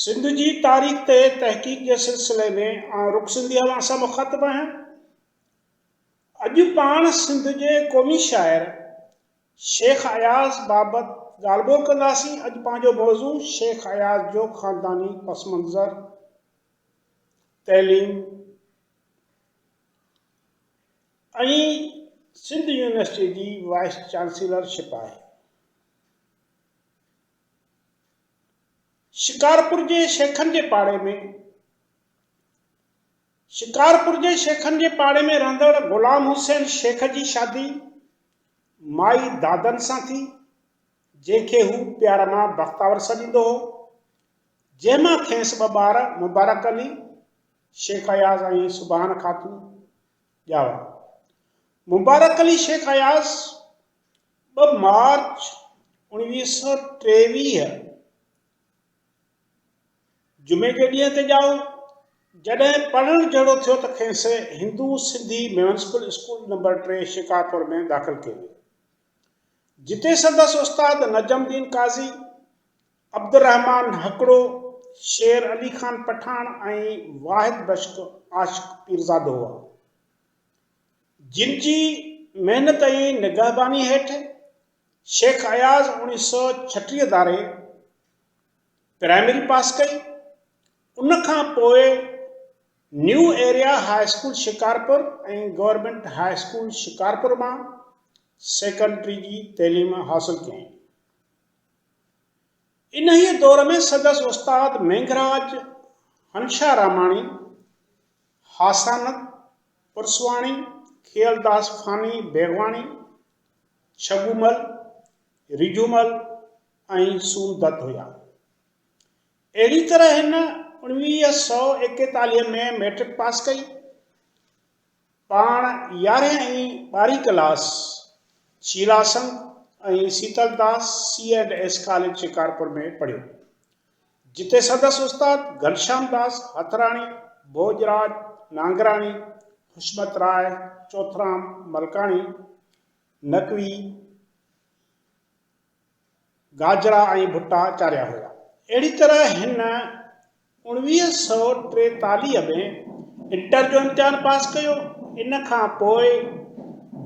सिंध जी तारीख़ ते तहक़ीक़ के सिलसिले में रुख सिंधी असां मुखातिब आहियां। अॼु पाण सिंध जे क़ौमी शाइर शेख अयाज़ बाबति ॻाल्हि ॿोल कंदासीं। अॼु पंहिंजो मौज़ू शेख अयाज़ जो ख़ानदानी पस मंज़र, तइलीम ऐं सिंध यूनिवर्सिटी जी वाइस चांसलरशिप आहे। शिकारपुर जे शेखनि जे पाड़े में रहंदड़ ग़ुलाम हुसैन शेख जी शादी माई दादन सां थी, जंहिंखे हू प्यार मां बख़्तावर सॾींदो हो, जंहिंमां खेसि ॿ ॿार मुबारक अली शेख अयाज़ ऐं सुभान ख़ातून ॼावा। मुबारक अली शेख अयाज़ 2 मार्च 1923 जुमे जे ॾींहं ते ॼाओ, जॾहिं पढ़णु जहिड़ो थियो त खेसि Hindu Sindhi municipal school number 3 Shikarpur में दाख़िल कयो वियो, जिते संदसि उस्ताद नजमुद्दीन काज़ी, अब्दुर्रहमान हकड़ो, शेर अली खान पठान ऐं वाहिद बख्श आशिक़ पीरज़ादो हुआ, जिन जी महिनत ऐं निगहबानी हेठि शेख अयाज़ 1936 धारे प्राइमरी पास कई। उन खां पोइ new area high school Shikarpur ऐं गवर्नमेंट हाई स्कूल शिकारपुर मां सेकेंडरी जी तइलीम हासिल कई। इन ही दौर में संदसि उस्ताद मेघराज हंसा रामाणी, हासानत पुरसवाणी, खेलदास फानी बेगवाणी, छगूमल, रिजूमल ऐं सूरदत्त हुआ। अहिड़ी तरह हिन 1941 में मैट्रिक पास कई। पाण 11 ऐं 12 क्लास शीलासंग ऐं शीतलदास C&S कॉलेज शिकारपुर में पढ़ियो, जिते संदसि उस्ताद घनश्याम दास हथराणी, भोजराज नांगराणी, हुस्मत राय, चोथराम मलकाणी, नकवी, गाजरा ऐं भुट्टा चारिया हुआ। अहिड़ी तरह हिन 1943 में इंटर जो इम्तिहान पास कयो। इन खां पोइ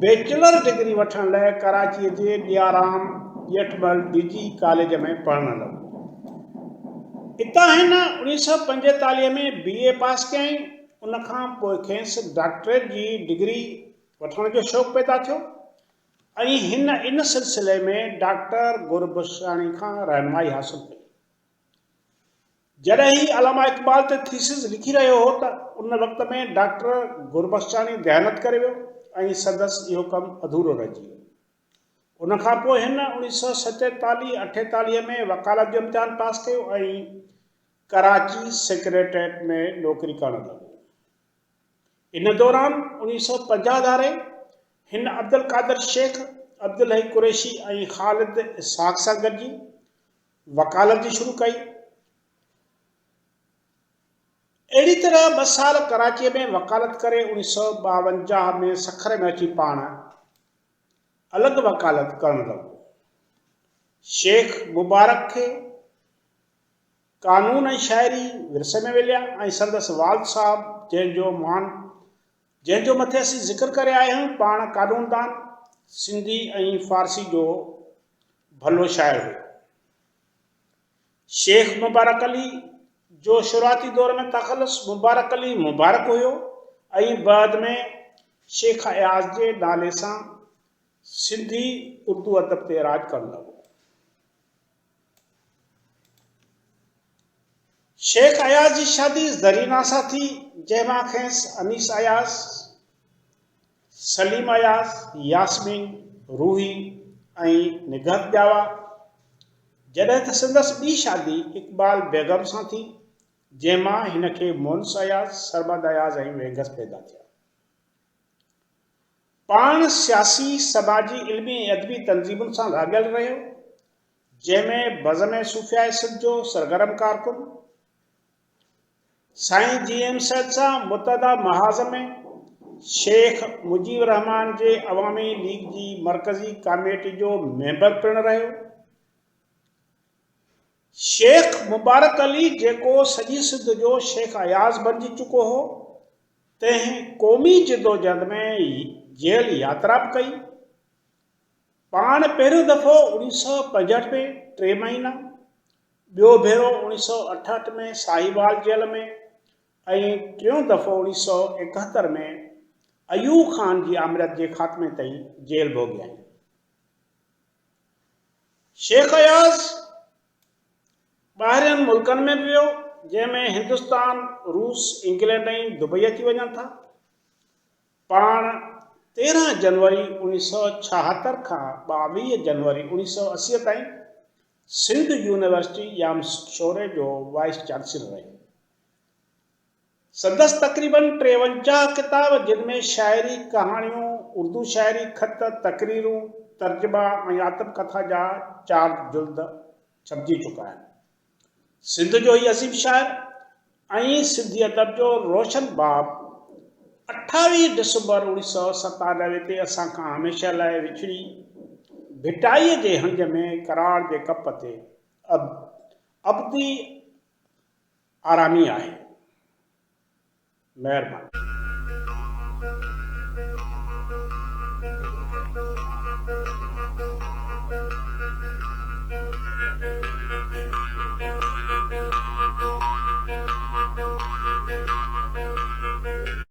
बैचलर डिग्री वठण लाइ कराचीअ जे ॾियाराम ॼेठमल DG कॉलेज में पढ़णु लॻो। इतां हिन 1945 में BA पास कयई। उन खां पोइ खेसि डॉक्टरेट जी डिग्री वठण जो शौक़ु पैदा थियो ऐं हिन इन सिलसिले में डॉक्टर गुरबख्शानी खां रहनुमाई हासिल कई। जॾहिं ही अलामा इक़बाल ते थीसिस लिखी रहियो हो त उन वक़्त में डॉक्टर गुरबख्शानी देहांत करे वियो ऐं संदसि इहो कमु अधूरो रहिजी वियो। उन खां पोइ हिन 1947-48 में वकालत जो इम्तिहान पास कयो ऐं कराची सेक्रेटरीट में नौकरी करणु लॻो। इन दौरान 1950 धारे हिन अब्दुल कादिर शेख, अब्दुल हई कुरैशी ऐं ख़ालिद इसहाक़ सां गॾिजी वकालत जी शुरू कई। अहिड़ी तरह 2 साल कराचीअ में वकालत करे 1952 में सखर में अची पाण अलॻि वकालत करणु लॻो। शेख मुबारक खे कानून ऐं शाइरी विरसे में विलिया ऐं संदसि वालिद साहब, जंहिंजो मथे असीं ज़िक्र करे आया आहियूं, पाण कानूनदान, सिंधी ऐं फारसी जो भलो शाइर हुयो। शेख मुबारक अली जो शुरूआती दौर में तख़ल्लुस मुबारक अली मुबारक हुयो ऐं बाद में शेख अयाज़ जे नाले सां सिंधी उर्दू अदब ते राज करणु लॻो। शेख अयाज़ जी शादी ज़रीना सां थी, जंहिंमां खेसि अनीस अयाज़, सलीम अयाज़, यास्मीन, रूही ऐं निगहत ॼावा। जॾहिं त संदसि ॿी शादी इक़बाल बेगम सां थी, जंहिंमां हिन खे मोनस अयाज़, सरमद अयाज़ ऐं वेंगस पैदा थिया। पाण सियासी, समाजी, इल्मी ऐं अदबी तंज़ीमुनि सां लाॻियल रहियो, जंहिंमें बज़म सूफ़िया सिंध जो सरगर्म कारकुन, साईं GM सैद सां मुतहदा महाज़ में, शेख मुजीब रहमान जे अवामी लीग जी मरकज़ी कमेटी जो मेंबर पिणु रहियो। शेख मुबारक अली जेको सॼी सिंध जो शेख अयाज़ बणिजी चुको हो, तंहिं क़ौमी जिदोजहद में जेल यात्रा बि कई। पाण पहिरियों दफ़ो 1965 में 3 महीना, ॿियो भेरो 1968 में साहिवाल जेल में, ऐं टियों दफ़ो 1971 में अयूब ख़ान जी आमरत जे ख़ात्मे ताईं जेल भोॻिया आहिनि। शेख अयाज़ ॿाहिरियनि मुल्कनि में बि वियो, जंहिंमें हिंदुस्तान, रूस, इंग्लैंड ऐं दुबई अची वञनि था। पाण 13 जनवरी 1976 खां 22 जनवरी 1980 ताईं सिंध यूनिवर्सिटी याम शोरे जो वाइस चांसलर रहे। संदसि तक़रीबन 53 किताब, जिनमें शाइरी, कहाणियूं, उर्दू शाइरी, ख़त, तकरीरूं, तर्जुमा ऐं आत्मकथा जा 4 जुल्द छपजी चुका आहिनि। सिंध जो ही अज़ीम शाइर ऐं सिंधी अदब जो रोशन बाब 28 दिसंबर 1997 ते असां खां हमेशह लाइ विछड़ी भिटाईअ जे हंज में करार जे कप ते अबदी आरामी आहे। महिरबानी।